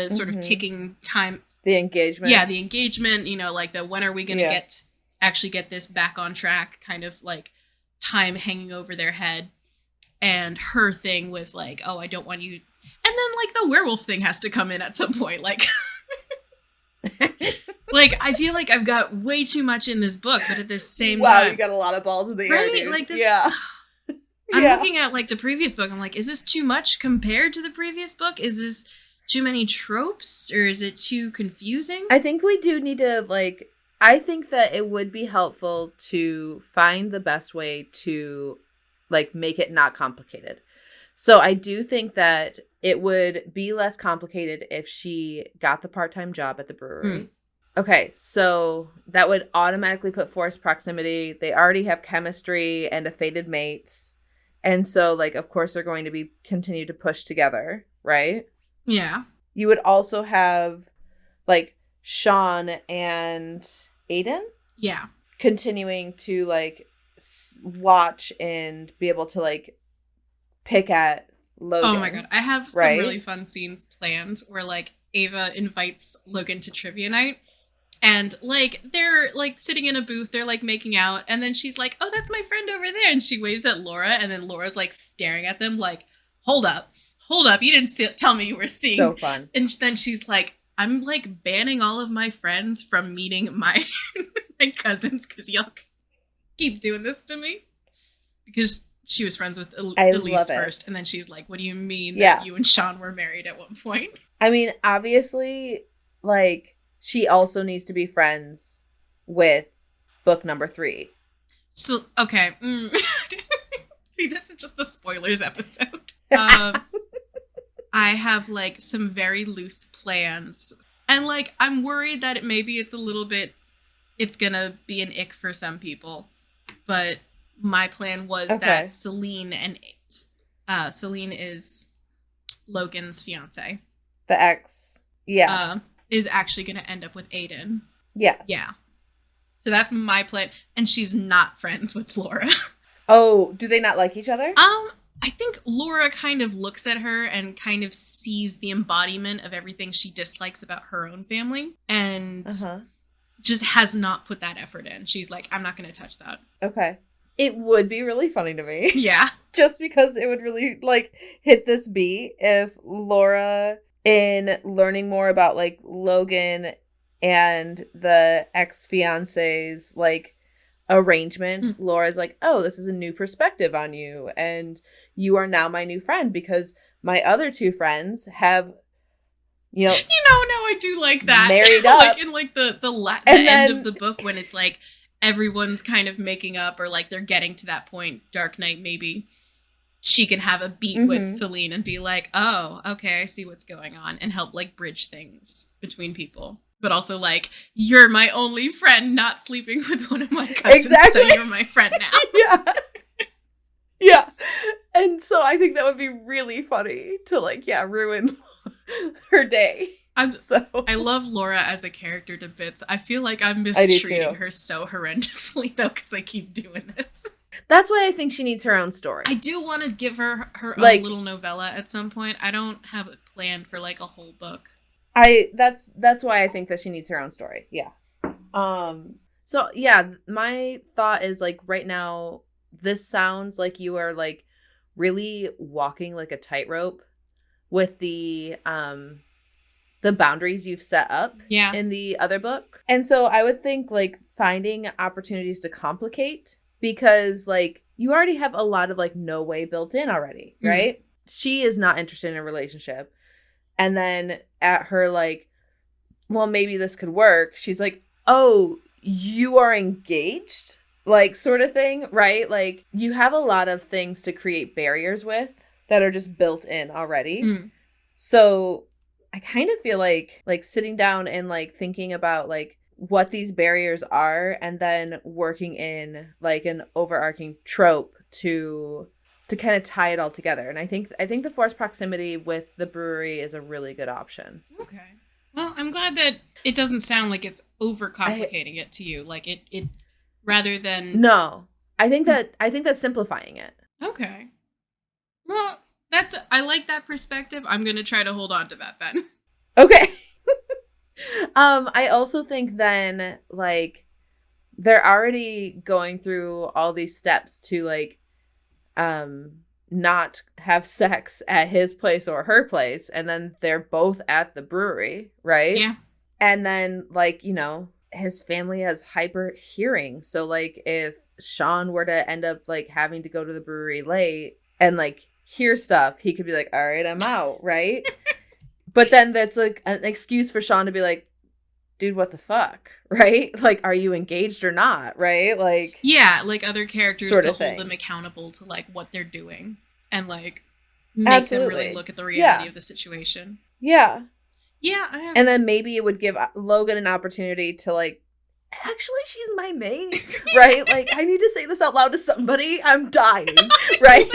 [SPEAKER 2] sort of ticking time.
[SPEAKER 1] The engagement.
[SPEAKER 2] Yeah, the engagement, like the when are we going to actually get this back on track kind of like time hanging over their head. And her thing with like, oh, I don't want you. And then like the werewolf thing has to come in at some point. Like, like I feel like I've got way too much in this book, but at the same time.
[SPEAKER 1] Wow, you got a lot of balls in the air, dude.
[SPEAKER 2] Like this.
[SPEAKER 1] Yeah.
[SPEAKER 2] I'm looking at, like, the previous book. I'm like, is this too much compared to the previous book? Is this too many tropes? Or is it too confusing?
[SPEAKER 1] I think we do need to, like... I think that it would be helpful to find the best way to like make it not complicated. So I do think that it would be less complicated if she got the part-time job at the brewery. Okay, so that would automatically put forced proximity. They already have chemistry and a fated mates. And so, like, of course, they're going to be continue to push together, right?
[SPEAKER 2] Yeah.
[SPEAKER 1] You would also have, like, Sean and Aiden.
[SPEAKER 2] Yeah.
[SPEAKER 1] Continuing to, like, watch and be able to, like, pick at Logan.
[SPEAKER 2] Oh my god, I have some really fun scenes planned where, like, Ava invites Logan to trivia night. And, like, they're, like, sitting in a booth, they're, like, making out, and then she's like, oh, that's my friend over there, and she waves at Laura, and then Laura's, like, staring at them, like, hold up, you didn't tell me you were seeing.
[SPEAKER 1] So fun.
[SPEAKER 2] And then she's like, I'm, like, banning all of my friends from meeting my, my cousins, because y'all keep doing this to me. Because she was friends with Elise first, and then she's like, what do you mean that you and Sean were married at one point?
[SPEAKER 1] I mean, obviously, like, she also needs to be friends with book number 3.
[SPEAKER 2] So, okay. See, this is just the spoilers episode. I have, like, some very loose plans. And, like, I'm worried that it's gonna be an ick for some people. But my plan was that Celine is Logan's fiance.
[SPEAKER 1] The ex. Yeah.
[SPEAKER 2] Is actually going to end up with Aiden.
[SPEAKER 1] Yes.
[SPEAKER 2] Yeah. So that's my plan. And she's not friends with Laura.
[SPEAKER 1] Oh, do they not like each other?
[SPEAKER 2] I think Laura kind of looks at her and kind of sees the embodiment of everything she dislikes about her own family. And just has not put that effort in. She's like, I'm not going to touch that.
[SPEAKER 1] Okay. It would be really funny to me.
[SPEAKER 2] Yeah.
[SPEAKER 1] Just because it would really, like, hit this beat if Laura, in learning more about, like, Logan and the ex-fiance's, like, arrangement, Laura's like, oh, this is a new perspective on you, and you are now my new friend because my other 2 friends have, no,
[SPEAKER 2] I do like that.
[SPEAKER 1] Married up.
[SPEAKER 2] Like, in, like, the end of the book when it's, like, everyone's kind of making up, or, like, they're getting to that point, Dark Knight, maybe she can have a beat with Celine and be like, oh, okay, I see what's going on, and help, like, bridge things between people. But also, like, you're my only friend, not sleeping with one of my cousins, so you're my friend now.
[SPEAKER 1] Yeah. Yeah. And so I think that would be really funny to, like, ruin her day. I
[SPEAKER 2] love Laura as a character to bits. I feel like I'm mistreating her so horrendously, though, because I keep doing this.
[SPEAKER 1] That's why I think she needs her own story.
[SPEAKER 2] I do want to give her own little novella at some point. I don't have it planned for, like, a whole book.
[SPEAKER 1] That's why I think that she needs her own story. Yeah. So yeah, my thought is, like, right now, this sounds like you are, like, really walking like a tightrope with the boundaries you've set up in the other book. And so I would think, like, finding opportunities to complicate, because, like, you already have a lot of, like, no way built in already, right? She is not interested in a relationship. And then at her, like, well, maybe this could work, she's like, oh, you are engaged? Like, sort of thing, right? Like, you have a lot of things to create barriers with that are just built in already. So I kind of feel like sitting down and, like, thinking about, like, what these barriers are, and then working in, like, an overarching trope to kind of tie it all together. And I think the forced proximity with the brewery is a really good option.
[SPEAKER 2] Okay. Well, I'm glad that it doesn't sound like it's overcomplicating it to you. Like, it rather than...
[SPEAKER 1] No. I think that's simplifying it.
[SPEAKER 2] Okay. Well, I like that perspective. I'm going to try to hold on to that then.
[SPEAKER 1] Okay. I also think then, like, they're already going through all these steps to, like, not have sex at his place or her place, and then they're both at the brewery, right?
[SPEAKER 2] Yeah.
[SPEAKER 1] And then, like, his family has hyper hearing, so, like, if Sean were to end up, like, having to go to the brewery late and, like, hear stuff, he could be like, all right, I'm out, right? But then that's, like, an excuse for Sean to be like, dude, what the fuck, right? Like, are you engaged or not, right? Like,
[SPEAKER 2] yeah, like other characters
[SPEAKER 1] sort
[SPEAKER 2] to
[SPEAKER 1] of
[SPEAKER 2] hold
[SPEAKER 1] thing.
[SPEAKER 2] them accountable to like what they're doing and like make them really look at the reality of the situation.
[SPEAKER 1] Yeah.
[SPEAKER 2] Yeah,
[SPEAKER 1] and then maybe it would give Logan an opportunity to like, actually, she's my mate, right? Like, I need to say this out loud to somebody. I'm dying, right?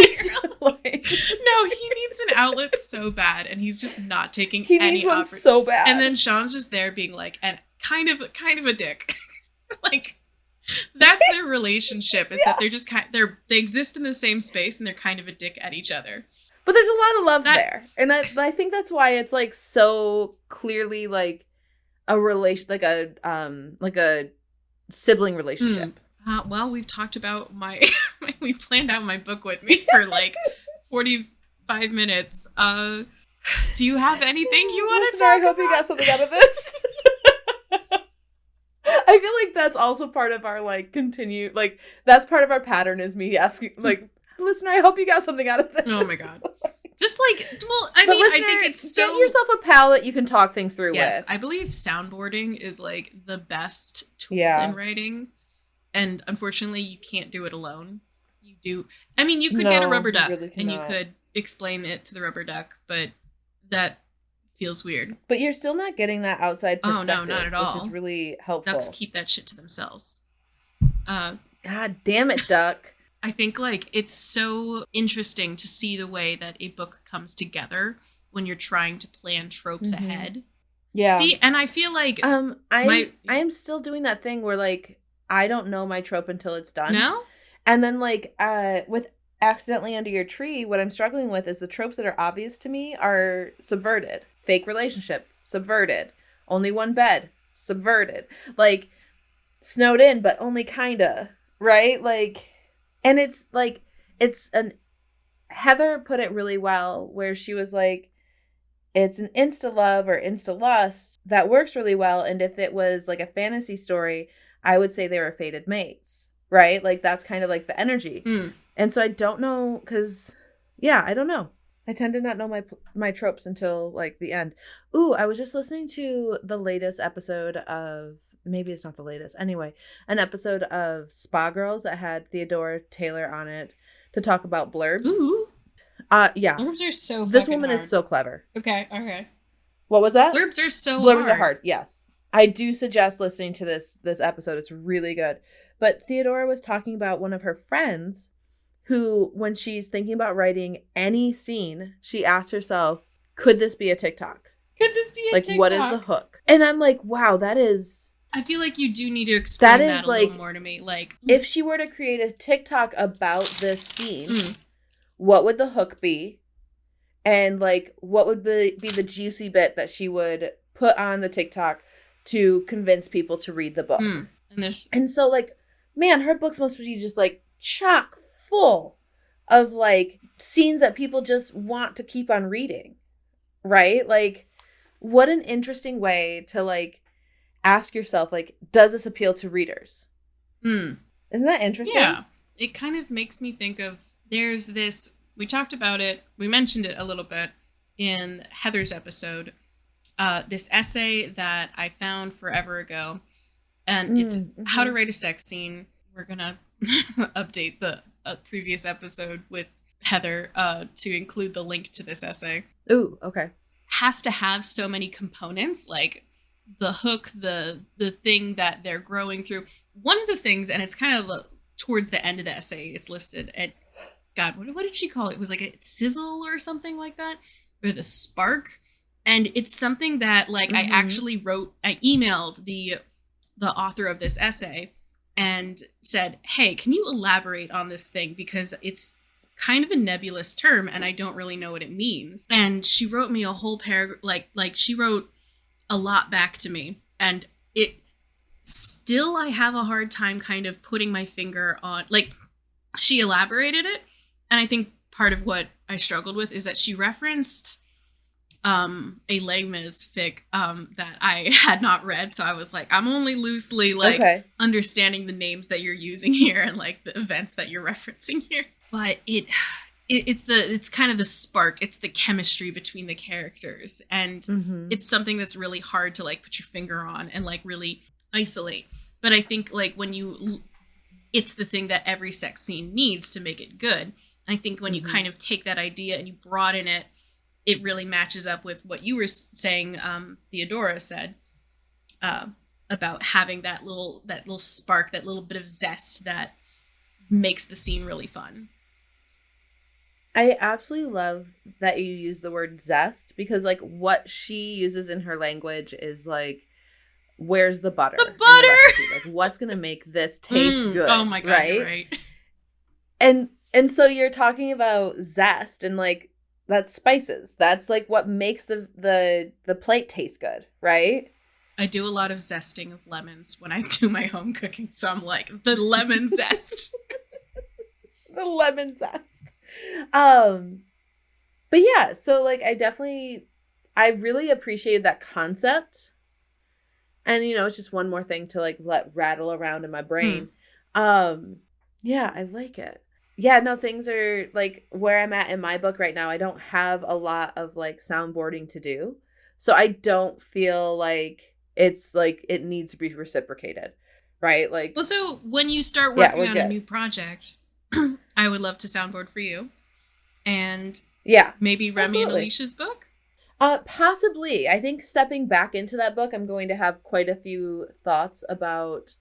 [SPEAKER 2] Like, no, he needs an outlet so bad, and he's just not taking.
[SPEAKER 1] He needs one so bad.
[SPEAKER 2] And then Sean's just there being like, and kind of a dick. Like, that's their relationship. Is that they're just they exist in the same space, and they're kind of a dick at each other.
[SPEAKER 1] But there's a lot of love there, and I think that's why it's like so clearly like a relation, like a sibling relationship.
[SPEAKER 2] Well, we've talked about we planned out my book with me for like 45 minutes. Do you have anything you want to talk about?
[SPEAKER 1] I hope you got something out of this. I feel like that's also part of our like that's part of our pattern is me asking like, listener, I hope you got something out of this.
[SPEAKER 2] Oh my god. Just like, well, I mean, listener, I think it's so...
[SPEAKER 1] Get yourself a pal that you can talk things through with.
[SPEAKER 2] Yes, I believe soundboarding is like the best tool in writing. And unfortunately, you can't do it alone. You do. I mean, you could get a rubber duck and you could explain it to the rubber duck, but that feels weird.
[SPEAKER 1] But you're still not getting that outside perspective.
[SPEAKER 2] Oh, no, not at all.
[SPEAKER 1] Which is really helpful.
[SPEAKER 2] Ducks keep that shit to themselves.
[SPEAKER 1] God damn it, duck.
[SPEAKER 2] I think, like, it's so interesting to see the way that a book I you're trying to plan tropes ahead.
[SPEAKER 1] Yeah.
[SPEAKER 2] See, and I feel like...
[SPEAKER 1] I am still doing that thing where, like, I don't know my trope until it's done.
[SPEAKER 2] No?
[SPEAKER 1] And then, like, with Accidentally Under Your Tree, what I'm struggling with is the tropes that are obvious to me are subverted. Fake relationship, subverted. Only one bed, subverted. Like, snowed in, but only kinda. Right? Like... And it's like, Heather put it really well, where she was like, it's an insta-love or insta-lust that works really well. And if it was like a fantasy story, I would say they were fated mates, right? Like, that's kind of like the energy. And so I don't know, because, I don't know. I tend to not know my tropes until like the end. Ooh, I was just listening to the latest episode of... Maybe it's not the latest. Anyway, an episode of Spa Girls that had Theodora Taylor on it to talk about blurbs.
[SPEAKER 2] Ooh.
[SPEAKER 1] Yeah.
[SPEAKER 2] Blurbs are so
[SPEAKER 1] This woman
[SPEAKER 2] hard.
[SPEAKER 1] is so clever.
[SPEAKER 2] Okay.
[SPEAKER 1] What was that?
[SPEAKER 2] Blurbs are so
[SPEAKER 1] Blurbs are hard, yes. I do suggest listening to this episode. It's really good. But Theodora was talking about one of her friends who, when she's thinking about writing any scene, she asks herself, could this be a TikTok?
[SPEAKER 2] Could this be a TikTok?
[SPEAKER 1] Like, what is the hook? And I'm like, wow, that is...
[SPEAKER 2] I feel like you do need to explain that a little more to me. Like,
[SPEAKER 1] if she were to create a TikTok about this scene, what would the hook be? And, like, what would be the juicy bit that she would put on the TikTok to convince people to read the book? And so, like, man, her books must be just, like, chock full of, like, scenes that people just want to keep on reading. Right? Like, what an interesting way to, like, ask yourself, like, does this appeal to readers? Isn't that interesting?
[SPEAKER 2] Yeah. It kind of makes me think of, there's this, we talked about it, we mentioned it a little bit in Heather's episode, this essay that I found forever ago, and it's how to write a sex scene. We're gonna update the previous episode with Heather to include the link to this essay.
[SPEAKER 1] Ooh, okay.
[SPEAKER 2] Has to have so many components, like the hook, the thing that they're growing through. One of the things, and it's kind of towards the end of the essay, it's listed at, God, what did she call it? It was like a sizzle or something like that, or the spark. And it's something that, like, I actually I emailed the author of this essay and said, hey, can you elaborate on this thing? Because it's kind of a nebulous term and I don't really know what it means. And she wrote me a whole paragraph, like she wrote a lot back to me, and it still, I have a hard time kind of putting my finger on, like, she elaborated it, and I think part of what I struggled with is that she referenced a Les Mis fic that I had not read, so I was like, I'm only loosely understanding the names that you're using here and like the events that you're referencing here, but it it's kind of the spark. It's the chemistry between the characters, and it's something that's really hard to like put your finger on and like really isolate. But I think like it's the thing that every sex scene needs to make it good. I think when you kind of take that idea and you broaden it, it really matches up with what you were saying. Theodora said about having that little spark, that little bit of zest that makes the scene really fun.
[SPEAKER 1] I absolutely love that you use the word zest, because like what she uses in her language is like, where's the butter?
[SPEAKER 2] The butter!
[SPEAKER 1] Like, what's going to make this taste good?
[SPEAKER 2] Oh my God,
[SPEAKER 1] right?
[SPEAKER 2] You're right.
[SPEAKER 1] And so you're talking about zest, and like, that's spices. That's like what makes the plate taste good, right?
[SPEAKER 2] I do a lot of zesting of lemons when I do my home cooking, so I'm like, the lemon zest.
[SPEAKER 1] The lemon zest. But yeah, so like I really appreciated that concept. And you know, it's just one more thing to like let rattle around in my brain. Yeah, I like it. Yeah, no, things are like where I'm at in my book right now. I don't have a lot of like soundboarding to do. So I don't feel like it's like it needs to be reciprocated. Right? Like,
[SPEAKER 2] well, so when you start working on a new project, I would love to soundboard for you. And
[SPEAKER 1] yeah,
[SPEAKER 2] maybe Remy and Alicia's book?
[SPEAKER 1] Possibly. I think stepping back into that book, I'm going to have quite a few thoughts about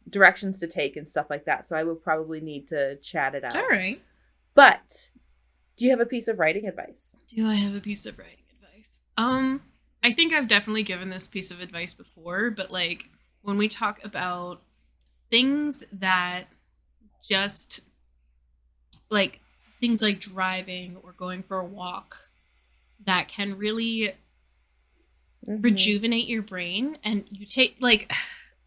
[SPEAKER 1] directions to take and stuff like that. So I will probably need to chat it out.
[SPEAKER 2] All right.
[SPEAKER 1] But do you have a piece of writing advice?
[SPEAKER 2] Do I have a piece of writing advice? I think I've definitely given this piece of advice before, but like when we talk about things that just like things like driving or going for a walk that can really rejuvenate your brain, and you take like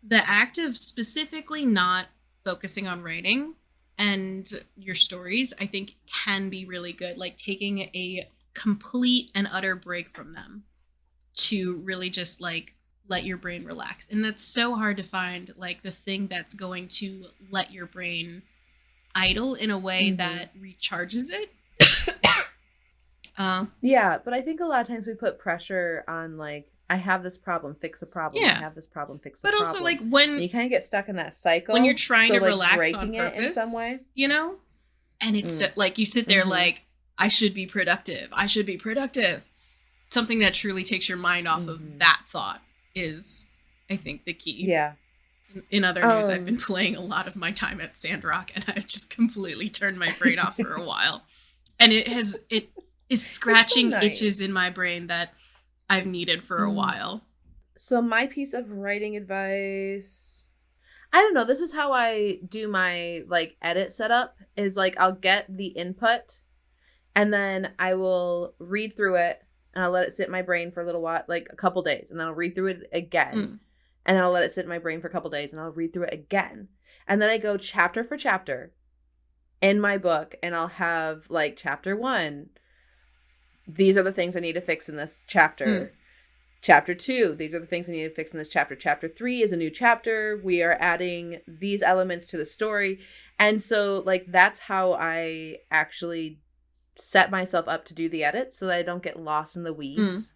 [SPEAKER 2] the act of specifically not focusing on writing and your stories, I think can be really good. Like taking a complete and utter break from them to really just like let your brain relax. And that's so hard to find, like the thing that's going to let your brain idle in a way that recharges it.
[SPEAKER 1] Yeah, but I think a lot of times we put pressure on like, I have this problem, fix the problem.
[SPEAKER 2] Yeah.
[SPEAKER 1] I have this problem, fix the problem.
[SPEAKER 2] But also like when
[SPEAKER 1] and you kind of get stuck in that cycle
[SPEAKER 2] when you're trying to
[SPEAKER 1] like,
[SPEAKER 2] relax
[SPEAKER 1] breaking
[SPEAKER 2] on purpose,
[SPEAKER 1] it in some way,
[SPEAKER 2] you know, and it's so, like you sit there like, I should be productive. I should be productive. Something that truly takes your mind off of that thought is, I think, the key.
[SPEAKER 1] Yeah.
[SPEAKER 2] In other news, I've been playing a lot of my time at Sandrock, and I've just completely turned my brain off for a while. And it is scratching
[SPEAKER 1] so nice.
[SPEAKER 2] itches in my brain that I've needed for a while.
[SPEAKER 1] So my piece of writing advice, I don't know. This is how I do my like edit setup is like I'll get the input and then I will read through it and I'll let it sit in my brain for a little while, like a couple days, and then I'll read through it again. And then I'll let it sit in my brain for a couple days and I'll read through it again. And then I go chapter for chapter in my book and I'll have like chapter 1. These are the things I need to fix in this chapter. Chapter 2, these are the things I need to fix in this chapter. Chapter 3 is a new chapter. We are adding these elements to the story. And so like that's how I actually set myself up to do the edits so that I don't get lost in the weeds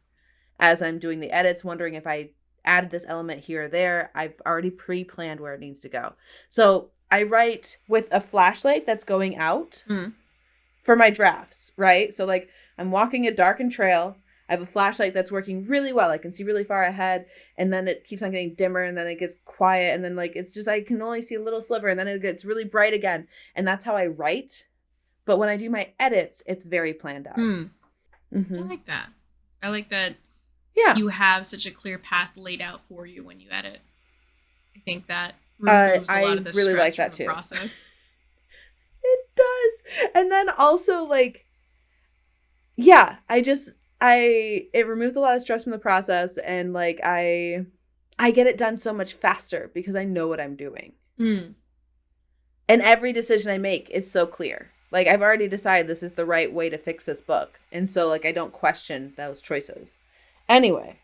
[SPEAKER 1] as I'm doing the edits, wondering if I added this element here or there. I've already pre-planned where it needs to go. So I write with a flashlight that's going out for my drafts, right? So like I'm walking a darkened trail. I have a flashlight that's working really well. I can see really far ahead, and then it keeps on getting dimmer, and then it gets quiet, and then like it's just I can only see a little sliver, and then it gets really bright again. And that's how I write. But when I do my edits, it's very planned out.
[SPEAKER 2] I like that. I like that.
[SPEAKER 1] Yeah,
[SPEAKER 2] you have such a clear path laid out for you when you edit. I think that removes a lot of the
[SPEAKER 1] really
[SPEAKER 2] stress
[SPEAKER 1] like that
[SPEAKER 2] from the
[SPEAKER 1] too.
[SPEAKER 2] process.
[SPEAKER 1] It does, and then also like, yeah, it removes a lot of stress from the process, and like I get it done so much faster because I know what I'm doing. And every decision I make is so clear. Like I've already decided this is the right way to fix this book. And so like I don't question those choices. Anyway,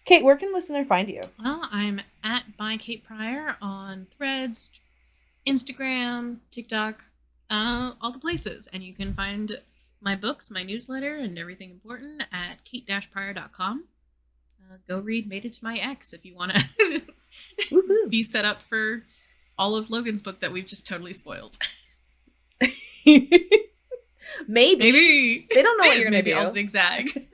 [SPEAKER 1] Kate, where can listener find you?
[SPEAKER 2] Well, I'm at by Kate Pryor on Threads, Instagram, TikTok, all the places. And you can find my books, my newsletter, and everything important at kate-pryor.com. Go read Made It to My Ex if you want to be set up for all of Logan's book that we've just totally spoiled.
[SPEAKER 1] Maybe. They don't know what you're going to do.
[SPEAKER 2] Maybe I'll zigzag.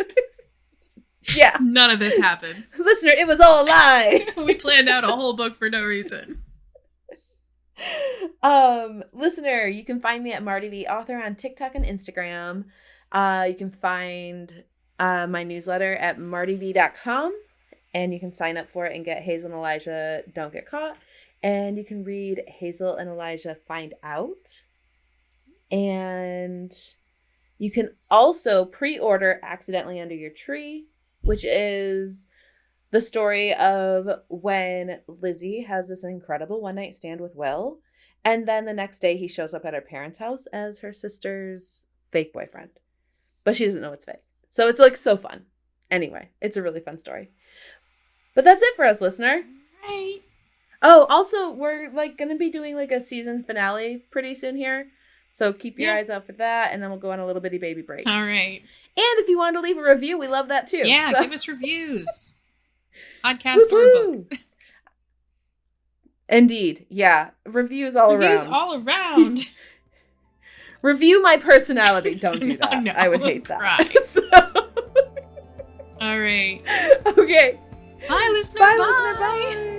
[SPEAKER 1] Yeah.
[SPEAKER 2] None of this happens.
[SPEAKER 1] Listener, it was all a lie.
[SPEAKER 2] We planned out a whole book for no reason.
[SPEAKER 1] Listener, you can find me at Marty the Author on TikTok and Instagram. You can find my newsletter at martyv.com, and you can sign up for it and get Hazel and Elijah Don't Get Caught. And you can read Hazel and Elijah Find Out. And you can also pre-order Accidentally Under Your Tree, which is the story of when Lizzie has this incredible one-night stand with Will, and then the next day he shows up at her parents' house as her sister's fake boyfriend. But she doesn't know it's fake. So it's like so fun. Anyway, it's a really fun story. But that's it for us, listener.
[SPEAKER 2] Right.
[SPEAKER 1] Oh, also, we're like going to be doing like a season finale pretty soon here. So keep your eyes out for that, and then we'll go on a little bitty baby break.
[SPEAKER 2] All right.
[SPEAKER 1] And if you want to leave a review, we love that too.
[SPEAKER 2] Yeah,
[SPEAKER 1] so.
[SPEAKER 2] give us reviews. Podcast or book.
[SPEAKER 1] Indeed. Yeah. Reviews all around.
[SPEAKER 2] Reviews all around.
[SPEAKER 1] Review my personality. Don't do that.
[SPEAKER 2] No,
[SPEAKER 1] I would hate that.
[SPEAKER 2] So. All right.
[SPEAKER 1] Okay.
[SPEAKER 2] Bye, listener.
[SPEAKER 1] Bye, listener. Bye.